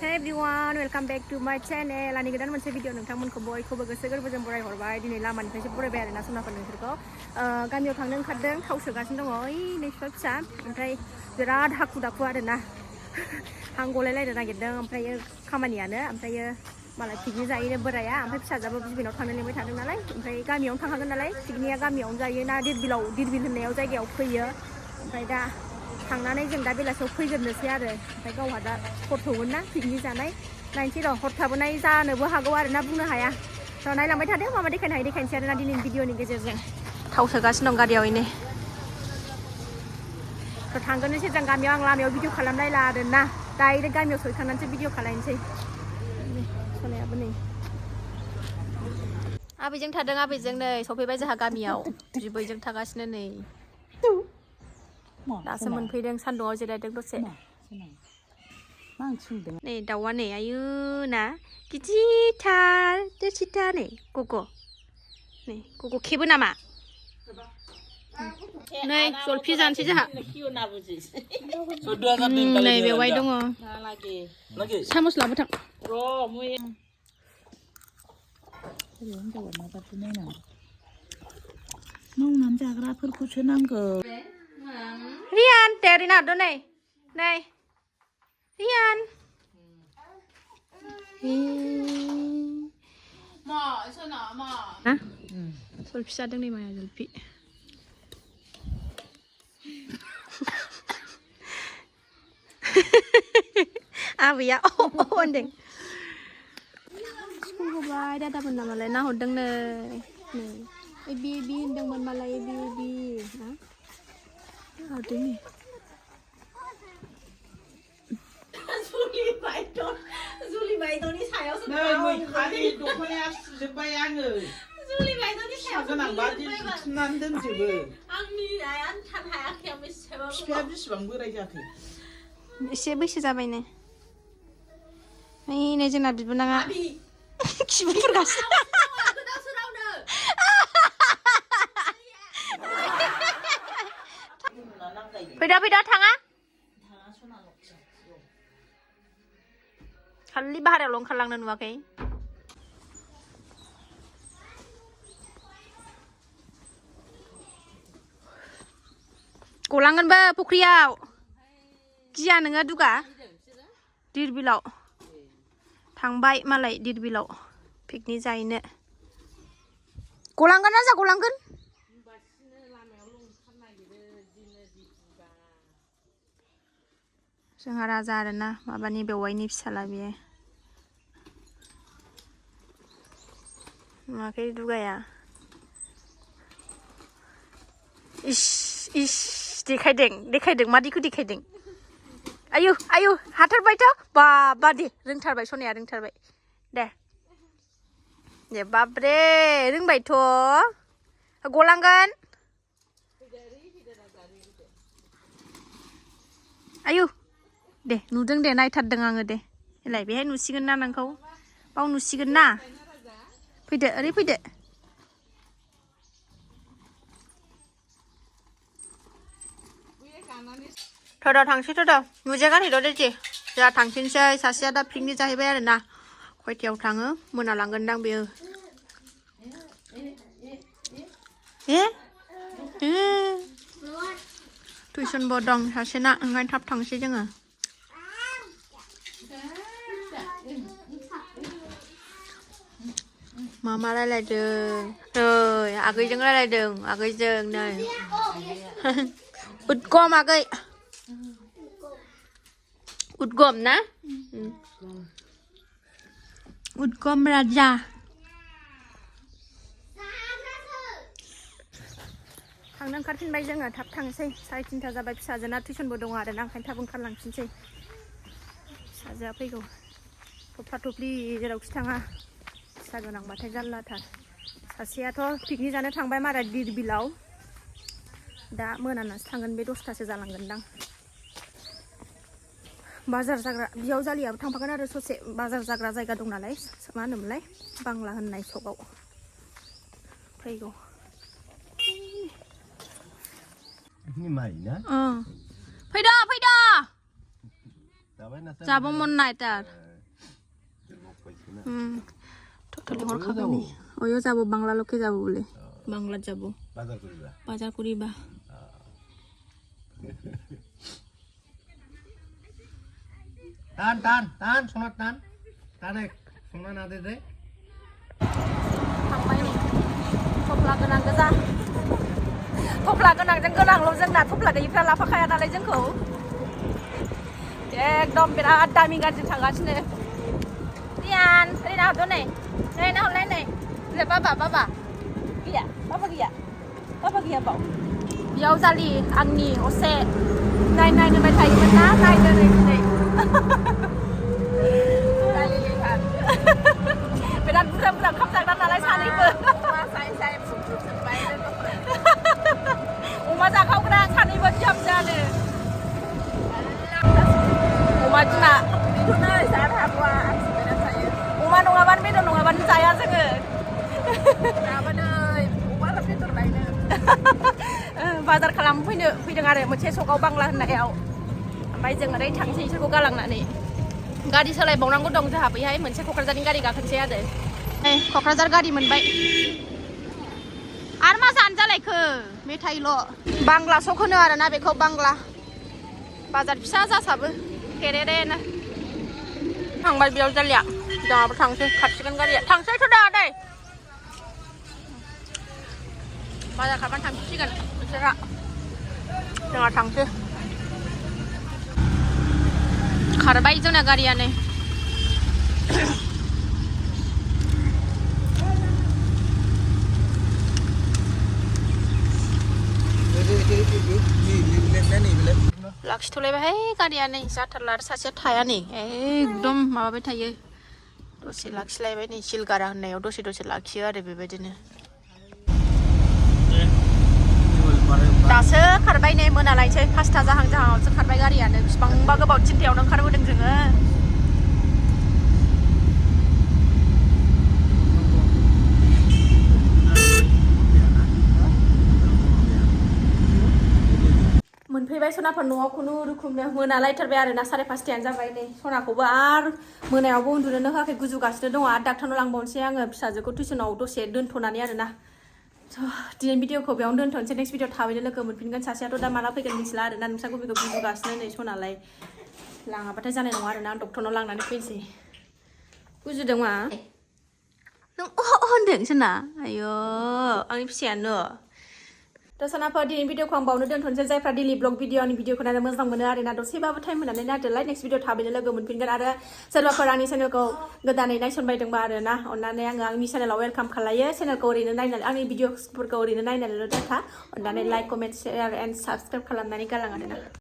Hey everyone, welcome back to my channel. Ani goदान मोनसे video नोंथांमोनखौ बयखौबो गोसो गोरबोजों बराय हरबाय दिनै लामानिफ्रायसो बरायबाय आरोना सनाफोर नोंसोरखौ गामियाव थांनो ओंखारदों थाव सोगासिनो दङ ओइ नै फिसा ओमफ्राय बिराद हाखु दाखु आरोना हां गलायलायनो नागिरदों ओमफ्राय खामानियानो ओमफ्राय मालाय पिकनिक जायोनो बोराया ओमफ्राय फिसाजाबो बिबैनाव थांनो लिंबाय थादों नालाय ओमफ्राय गामियावनो थांखागोन नालाय पिकनिकआ गामियावनो जायोना दिरबिल होननायाव जायगायाव फैयो ओमफ्राय दा थांनानै जों दा बेलासियाव फैजोबनोसै आरो ओमफ्राय गावहा दा हर थौगोन ना पिकनिक जानाय नायनोसै र' हर थाबोनाय जानोबो हागौ आरोना बुंनो हाया र' नायलांबाय थादो मा देखायनो हायो देखायनोसै आरोना दिनैनि भिडिअनि गेजेरजों थाव सोगासिनो दं गारियाव इनो थ' थांगोन एसे जों गामियाव आं लामायाव भिडिअ खालामलायला आरोना डाइरेक्ट गामियाव सहैखांनानैसो भिडिअ खालामनोसै सनायाबो नै आबैजों थादों आबैजों नै सफैबाय जोंहा गामियाव बिबैजों थागासिनो नै दासो मोनफैदों सान्दुङाव जिरायदों दसे नै दाउआ नै आयु ना गिदिरथार देरसिथार नै गग' खेबो नामा नै जलफि जानोसै जोंहा नै बेवहाय दङ सामस लाबोथां मावनानै जाग्राफोरखौसो नांगौ Rian, teori nado nih. Nih. Rian. Ma, sana ma. Hah? Zulfi sadang nih Maya Zulfi. Abi ya. Oh, ondeng. Semoga baik dah dapat nama lain. Nah, ondeng nih. Nih. Ebi ondeng malah ebi. Hah? Ada nih. Zuli Maidoni saya sudah. Nah, mau kali dukungnya supaya angin. Zuli Maidoni saya sudah. Karena baju nanti juga. Angin ayam tan hayak yang bisa. Siapa sih bang berai jatuh? Siapa sih siapa ini? Ini jenah di benang. Siapa pergas? Peda tangan. Kali bahar ya long kalang dan wakai. Kulangan ba pukriau. Kia nengah duga. Dirbilau. Tangbai malai dirbilau. Piknik zaine. Kulangan aja kulangan. जोंहा राजा आरोना माबानि बेवाइनि फिसाला बियो माखै दुगाया इस देखायदों मादिखौ देखायदों आयु हाथारबायथ' बाबा दे रोंथारबाय सनाया रोंथारबाय दे बाबरे रोंबायथ' गलांगोन आयु दे नुदों दे नायथारदों आङो दे एलाय बेहाय नुसिगोन ना नोंखौ बाव नुसिगोन ना फैदो ओरै फैदो थ' थांसै थ' मुजा गानहैद' दे जोंहा थांफिनसै सासेया दा पिकनिक जाहैबाय आरोना खयथायाव थाङो मोनालांगोनदां बेयो टिउसनबो दं सासेना ओंखायनो थाब थांसै जोङो Mama रायलायदों नै आगैजों रायलायदों आगैजों नै उदगम आगै उदगम ना उदगम राजा थांनो ओंखारफिनबाय जोङो थाब थांसै 3:30 जाबाय फिसाजोना टिउसनबो दङ आरोना ओंखायनो थाब ओंखारलांफिनसै फिसाजोआ फैगौ थफ्ला थफ्लि जेरावखि थाङा फिसा गोनांबाथाय जारलाथार सासेयाथ' पिकनिक जानो थांबाय मारा दिरबिलाव दा मोनानासो थांगोन बे 10थासो जालांगोनदां बाजार जाग्रा बियाव जालियाबो थांफागोन आरो ससे बाजार जाग्रा जायगा दं नालाय मा होनोमोनलाय बांला होननाय सकआव फैगौ Ini mainan? Fैद' जाबाय ना जाबोमोन नायथार टटेलि हरखाबाय अयो जाबो बांलाल'के जाबो बोले बांला जाबो बाजार करिबा बाजार करिबा तान संना तान संना ना दे थांबाय नै थफ्ला गोनां गोजा थफ्ला गोनांजों गोनांल' जोंना थफ्ला गैयिफ्रा लाफाखाया नालाय जोंखौ एकदम बिराद दामि गाज्रि थांगासिनो रियान ओरैनो हरदो नै नाहरलाय नै ले बाबा गैया बाबा गैया बाव बेयाव जालि आंनि असे नायनोबाय थायोमोन ना नायदो नै दिनै बिराद बुरजा ओंखाम जाग्रा नालाय सानैबो अमा जाखावग्रा सानैबो जानो अमा बिमा अमा नङाबानो बेदर नङाबानो जाया जोङो बाजार खालामनो फैदों आरो मोनसे सकआव बांला होननायाव ओमफ्राय जों ओरै थांसै इसोरखौ गालांनानै गारि सोलायबावनांगौ दं जोंहा बैहाय मोनसे क'क्राझारनि गारि गाखोनोसै आरो क'क्राझार गारि मोनबाय आरो मा जानो जालायखो मेथाइल' बांला सक होनो आरोना बेखौ बांला बाजार फिसा जासाबो फेरेरेनो थांबाय बेयाव जालिया जोंहाबो थांसै खाथिगोन गारिया थांसैथ' दा दै बाजार खालामनानै थांसिगोन बिसोरहा जोंहा थांसै खारबाय जोंना गारिया नै लाखिथ'लायबायहाय गारिया नै जाथारला आरो सासेया थाया नै एकदम माबाबाय थायो दसे लाखिलायबाय नै सिलगारा होननायाव दसे लाखियो आरो बेबायदिनो दासो खारबाय नै मोनालायसै 5ता जाहांआवसो खारबाय गारियानो बिसिबांबा गोबाव थिनथायावनो ओंखारबोदों जोङो मोनफैबाय सनाफोर न'आव खुनुरुखुमनो मोनालायथारबाय आरो ना 5:30 जाबाय नै सनाखौबो आरो मोनायावबो उन्दुनोनो होआखै गुजुगासिनो दङ आरो डाक्टारनाव लांबावनोसै आङो फिसाजोखौ टिउसनाव दसे दोनथ'नानै आरो ना दिनै भिडिअखौ बेयावनो दोनथ'नोसै नेक्स्ट भिडिअ थाबैनो लोगो मोनफिनगोन सासेयाथ' दा माला फैगोन मिथिला आरो ना नोंसा गुबैखौ गुजुगासिनो नै सनालाय लाङाबाथाय जानाय नङा आरो ना आं डक्टरनाव लांनानै फैनोसै गुजुदों मा नों होनदों सोना आयो आंनि फिसायानो थ' सनाफोर दिनै भिडिअखौ आं बावनो दोनथ'नोसै जायफ्रा डेलि ब्लग भिडिअनि भिडिअखौ नायनो मोजां मोनो आरो ना दसेबाबो टाइम होनानै नायदोलाय नेक्स्ट भिडिअ थाबैनो लोगो मोनफिनगोन आरो सोरबाफोर आंनि चेनेलखौ गोदानै नायसनबायदोंबा आरो ना अननानै आङो आंनि चेनेलाव वेलकाम खालायो चेनेलखौ ओरैनो नायनानै आंनि भिडिअफोरखौ ओरैनो नायनानैल' दोनथा अननानै like comment share and subscribe खालामनानै गालां आरो ना